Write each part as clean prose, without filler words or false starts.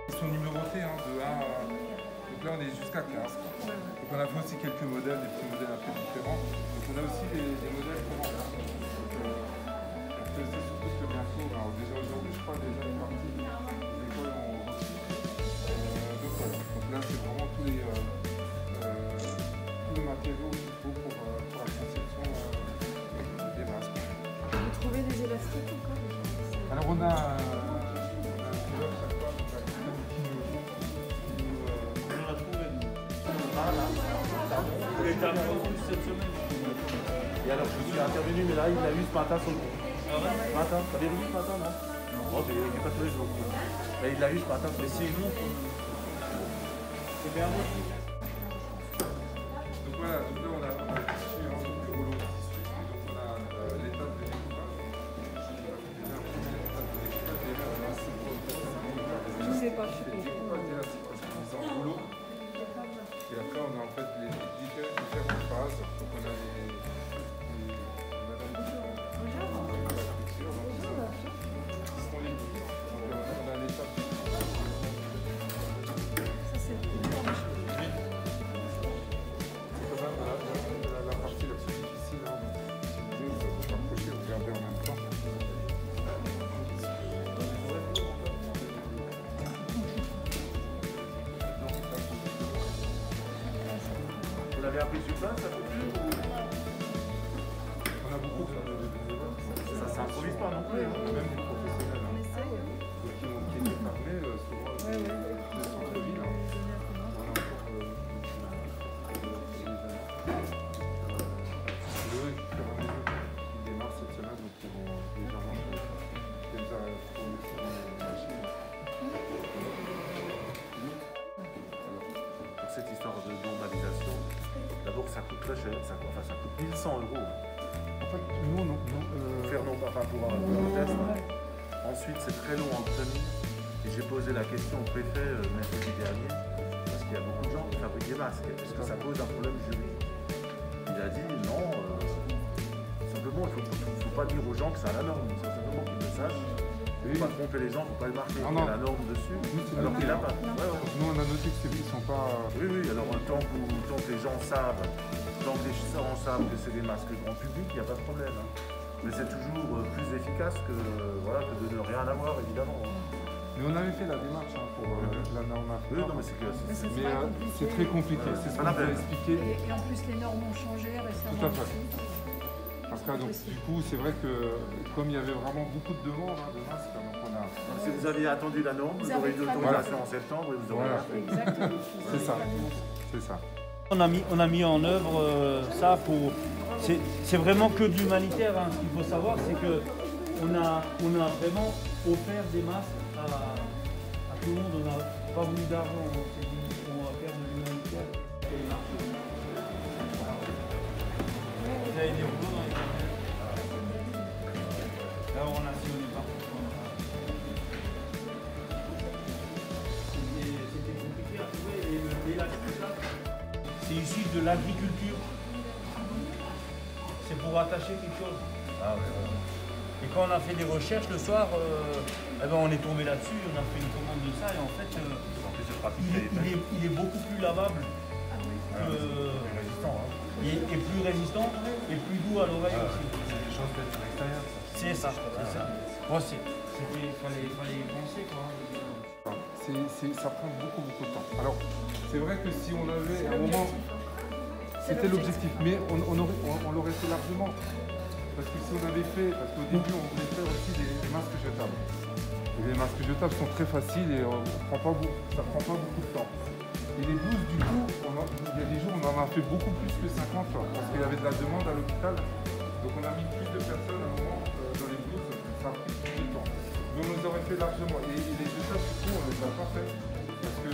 Ils sont numérotés hein, de 1 à... Donc là on est jusqu'à 15. Donc on a fait aussi quelques modèles, des petits modèles un peu différents. Donc on a aussi des modèles commandables. C'est surtout que bientôt, alors déjà aujourd'hui je crois déjà une partie des écoles ont reçu. Donc voilà, donc là c'est vraiment tous les matériaux qu'il faut pour la conception des masques. Vous trouvez des élastiques encore? Alors on a chaque fois, Il est arrivé en plus cette semaine. Et alors je suis intervenu, mais là il l'a eu ce matin sur le coup. Ah ouais? Ce matin, t'avais vu ce matin, non? Non, j'ai pas tous les jours. Mais il l'a eu ce matin, mais c'est long. C'est bien bon. donc voilà, donc là on a le tissu, hein, donc le rouleau de tissu, et donc on a l'étape de découpage. Je sais pas, je sais pas. C'est en rouleau. Et après on a en fait les différentes phases. Donc on a Vous l'avez appris sur place, ça peut plus ou... On a beaucoup de... Ça s'improvise pas non plus. On a même des professionnels qui étaient formés sur le centre-ville. Qui démarrent cette semaine, donc ils vont légèrement déjà trouver sur les machines. Pour cette histoire de normalisation, d'abord ça coûte très cher, ça coûte 1100 €. En fait, non. Faire pour un test. Ensuite, c'est très long en obtenir. Et j'ai posé la question au préfet mercredi dernier, parce qu'il y a beaucoup de gens qui fabriquent des masques. Est-ce que ça pose un problème juridique? Il a dit non, simplement il ne faut pas dire aux gens que c'est à la norme. C'est simplement qu'ils le sachent. Il ne faut pas tromper les gens, il ne faut pas le marquer. Il y a la norme dessus, alors qu'il n'a pas. Nous, on a noté qu'ils ne sont pas... Oui, alors tant que les gens savent, que c'est des masques grand public, il n'y a pas de problème. Hein. Mais c'est toujours plus efficace que de ne rien avoir, évidemment. Mais on avait fait la démarche hein, pour la norme à Oui, non, mais c'est très compliqué. C'est ce qu'on a expliqué. Et en plus, les normes ont changé récemment. Tout à fait. Après, donc, du coup, c'est vrai que comme il y avait vraiment beaucoup de demandes de masques, donc on a... Si vous aviez attendu la norme, vous aurez eu l'autorisation en septembre et vous aurez fait. Exactement. C'est ça. On a mis en œuvre ça pour... C'est vraiment que de l'humanitaire. Hein. Ce qu'il faut savoir, c'est qu'on a vraiment offert des masques à tout le monde. On n'a pas voulu d'argent. On s'est dit qu'on va faire de l'humanitaire. Vous avez des rouleaux dans les carnets. Là, on a sillonné partout. C'était compliqué à trouver. Et l'élastique, là, c'est issu de l'agriculture. C'est pour attacher quelque chose. Ah ouais. Et quand on a fait des recherches le soir, on est tombé là-dessus, on a fait une commande de ça et en fait, il est beaucoup plus lavable. Et plus résistant et plus doux à l'oreille aussi. C'est des choses faites sur l'extérieur. C'est ça. Bon, il fallait y penser quoi. Ça prend beaucoup de temps. Alors, c'est vrai que si on avait à un moment... C'était l'objectif, mais on l'aurait fait largement. Parce que si on avait fait, parce qu'au début on voulait faire aussi des masques jetables. Et les masques jetables sont très faciles et ça prend pas beaucoup de temps. Et les blouses, du coup, il y a des jours on en a fait beaucoup plus que 50 parce qu'il y avait de la demande à l'hôpital. Donc on a mis plus de personnes à un moment dans les blouses, ça a pris plus de temps. Mais on les aurait fait largement. Et les jetables, du coup, on ne les a pas fait. Parce que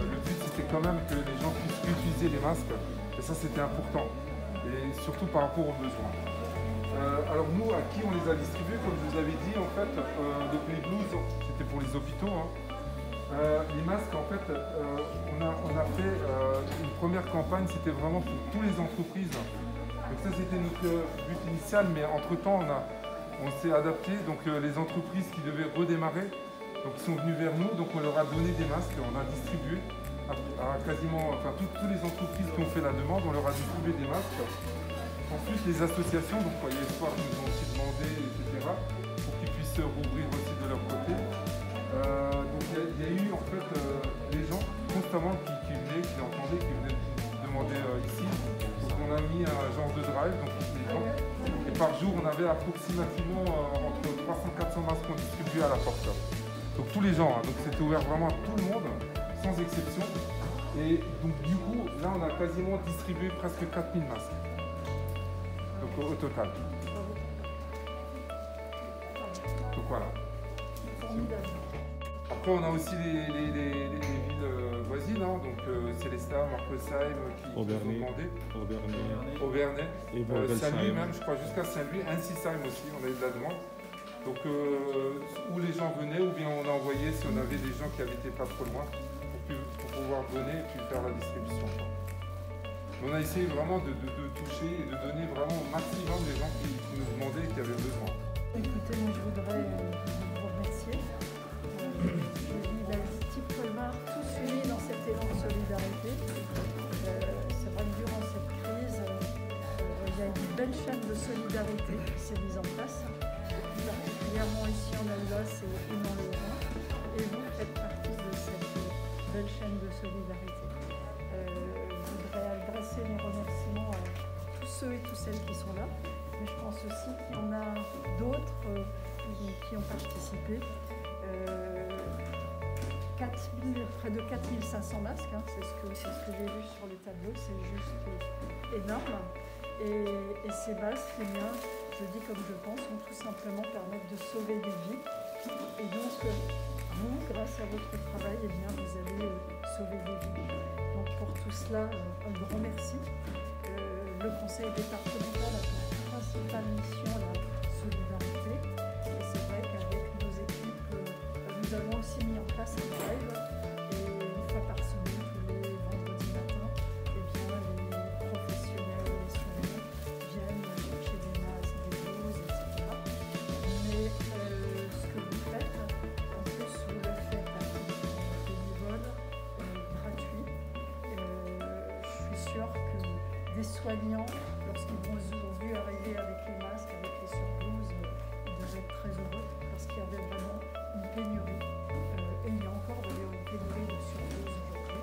le but c'était quand même que les gens puissent utiliser les masques. Et ça, c'était important. Et surtout par rapport aux besoins. Alors nous, à qui on les a distribués, comme je vous avais dit, en fait, donc les blouses, c'était pour les hôpitaux. Hein. Les masques, en fait, on a fait une première campagne, c'était vraiment pour toutes les entreprises. Donc ça, c'était notre but initial, mais entre-temps, on s'est adapté. Donc les entreprises qui devaient redémarrer, Donc ils sont venus vers nous, donc on leur a donné des masques, on a distribué à quasiment, enfin toutes les entreprises qui ont fait la demande, on leur a distribué des masques. Ensuite les associations, donc Foyer Espoir nous ont aussi demandé, etc., pour qu'ils puissent rouvrir aussi de leur côté. Donc il y a eu en fait les gens constamment qui venaient, qui entendaient, qui venaient demander ici. Donc on a mis un genre de drive, donc les gens. Et par jour on avait approximativement entre 300 et 400 masques qu'on distribuait à la porte. Donc tous les gens, hein. Donc c'était ouvert vraiment à tout le monde, sans exception. Et donc du coup, là on a quasiment distribué presque 4000 masques. Donc au total. Donc voilà. Après on a aussi les villes voisines, hein. Donc Célestat, Marcosheim qui ont demandé. Auvernais. Saint-Louis même, je crois jusqu'à Saint-Louis, Annecy-Heim aussi, on a eu de la demande. Donc où les gens venaient, ou bien on a envoyé si on avait des gens qui habitaient pas trop loin pour pouvoir donner et puis faire la distribution. On a essayé vraiment de toucher et de donner vraiment au maximum les gens qui nous demandaient et qui avaient besoin. Écoutez, moi je voudrais vous remercier. Je vis la type Colmar tous unis dans cet élan de solidarité. C'est vrai que durant cette crise, il y a une belle chaîne de solidarité qui s'est mise en place, particulièrement ici en Alsace et dans le Haut-Rhin. Et vous faites partie de cette belle chaîne de solidarité. Je voudrais adresser mes remerciements à tous ceux et toutes celles qui sont là. Mais je pense aussi qu'il y en a d'autres qui ont participé. Près de 4500 masques, hein, c'est ce que j'ai vu sur les tableaux, c'est juste énorme. Et ces masques, eh bien, je dis comme je pense, vont tout simplement permettre de sauver des vies. Et donc, vous, grâce à votre travail, eh bien, vous allez sauver des vies. Donc pour tout cela, un grand merci. Le conseil départemental a pour principale mission la solidarité. Et c'est vrai qu'avec nos équipes, nous avons aussi mis en place un drive. Et une fois par semaine, tous les vendredis matins, eh bien, les professionnels, les soignants viennent chercher des masques, des doses, etc. Mais ce que vous faites, en plus, vous le faites à bénévole, gratuit. Je suis sûre que des soignants, lorsqu'ils vont vu arriver avec les masques, avec les surblouses, ils devaient être très heureux parce qu'il y avait vraiment une pénurie. Et il y a encore d'ailleurs une pénurie de surblouses aujourd'hui.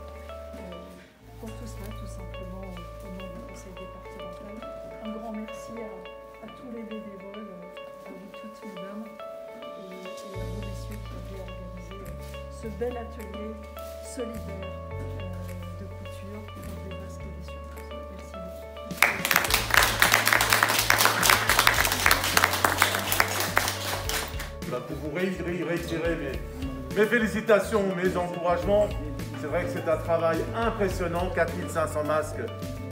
Pour tout cela, tout simplement, au nom du conseil départemental, un grand merci à tous les bénévoles, à vous toutes mesdames et à vous messieurs qui avez organisé ce bel atelier solidaire de couture pour des masques et des surblouses. Merci beaucoup. Pour vous réitérer mes félicitations, mes encouragements, c'est vrai que c'est un travail impressionnant, 4500 masques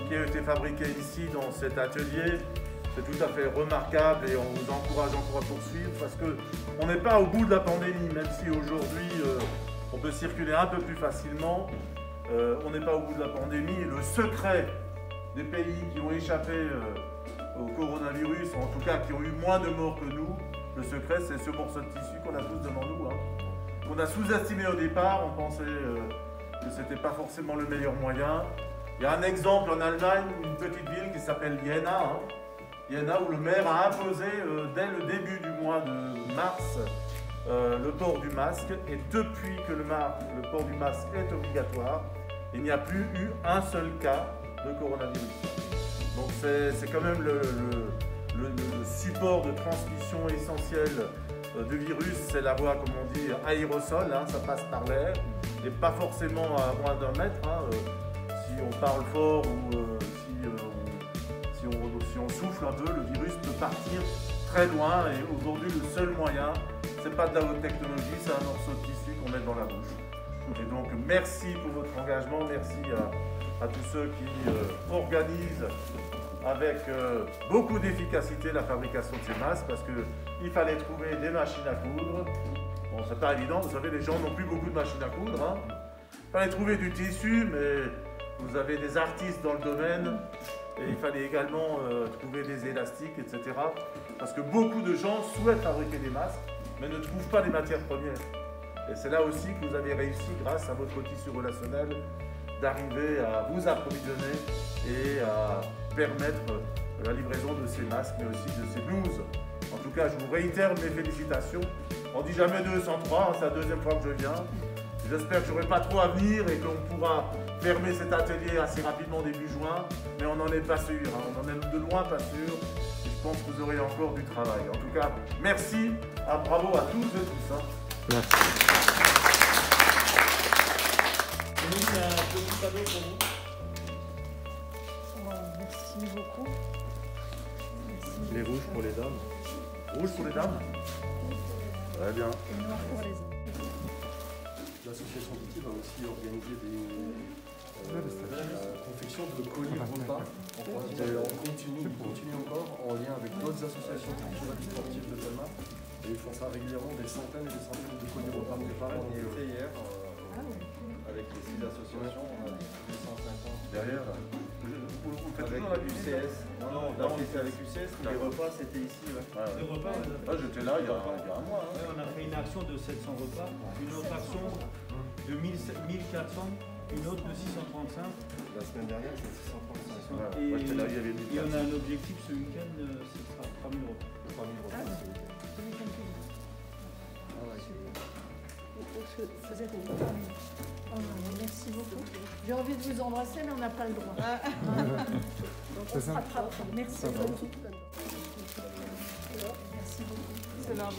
qui ont été fabriqués ici dans cet atelier. C'est tout à fait remarquable et on vous encourage encore à poursuivre parce qu'on n'est pas au bout de la pandémie, même si aujourd'hui on peut circuler un peu plus facilement. On n'est pas au bout de la pandémie et le secret des pays qui ont échappé au coronavirus, en tout cas qui ont eu moins de morts que nous, le secret c'est ce morceau de tissu qu'on a tous devant nous, hein, qu'on a sous-estimé au départ. On pensait que c'était pas forcément le meilleur moyen. Il y a un exemple en Allemagne, une petite ville qui s'appelle Jena, hein, Jena, où le maire a imposé dès le début du mois de mars le port du masque, et depuis que le port du masque est obligatoire, il n'y a plus eu un seul cas de coronavirus. Donc c'est quand même le support de transmission essentiel du virus, c'est la voie, comme on dit, aérosol, hein, ça passe par l'air, et pas forcément à moins d'un mètre, hein, si on parle fort ou si on souffle un peu, le virus peut partir très loin, et aujourd'hui le seul moyen, c'est pas de la haute technologie, c'est un morceau de tissu qu'on met dans la bouche. Et donc merci pour votre engagement, merci à tous ceux qui organisent avec beaucoup d'efficacité la fabrication de ces masques, parce qu'il fallait trouver des machines à coudre. Bon, c'est pas évident, vous savez, les gens n'ont plus beaucoup de machines à coudre, hein. Il fallait trouver du tissu, mais vous avez des artistes dans le domaine, et il fallait également trouver des élastiques, etc. Parce que beaucoup de gens souhaitent fabriquer des masques, mais ne trouvent pas les matières premières. Et c'est là aussi que vous avez réussi, grâce à votre tissu relationnel, d'arriver à vous approvisionner et à permettre la livraison de ces masques, mais aussi de ces blouses. En tout cas, je vous réitère mes félicitations. On dit jamais 2 sans 3, c'est la deuxième fois que je viens. J'espère que j'aurai pas trop à venir et qu'on pourra fermer cet atelier assez rapidement début juin, mais on n'en est pas sûr, hein. On en est de loin pas sûr. Et je pense que vous aurez encore du travail. En tout cas, merci, bravo à toutes et tous. Hein. Merci. Il y a un petit cadeau pour vous. Oh, merci beaucoup. Merci. Les rouges pour les dames. Rouges pour les dames? Très bien. Et noir pour les hommes. L'association d'outils va aussi organiser la confection de colis repas. On continue encore en lien avec d'autres associations culturelles et sportives de Telma. Et ils font ça régulièrement, des centaines et des centaines de colis repas préparés. On y était hier Ah oui. avec les 6 associations, on a 250. Derrière, vous faites Avec toujours la UCS. Non, on a fait avec UCS, mais les repas c'était ici. Ouais. Les repas, Ah, j'étais là il y a un mois. Hein. ouais, on a fait une action de 700 repas, une autre action de 1400, une autre de 635. La semaine dernière c'était 635. Voilà. Et, Moi, j'étais là, il y avait et on a un objectif ce week-end, ce sera 3000 repas. 3000 repas. Ah, c'est- c'est le week-end public. Ah ouais. Vous êtes oh, merci beaucoup. J'ai envie de vous embrasser, mais on n'a pas le droit. Donc on se rattrape. Merci beaucoup. Merci beaucoup. C'est l'heure.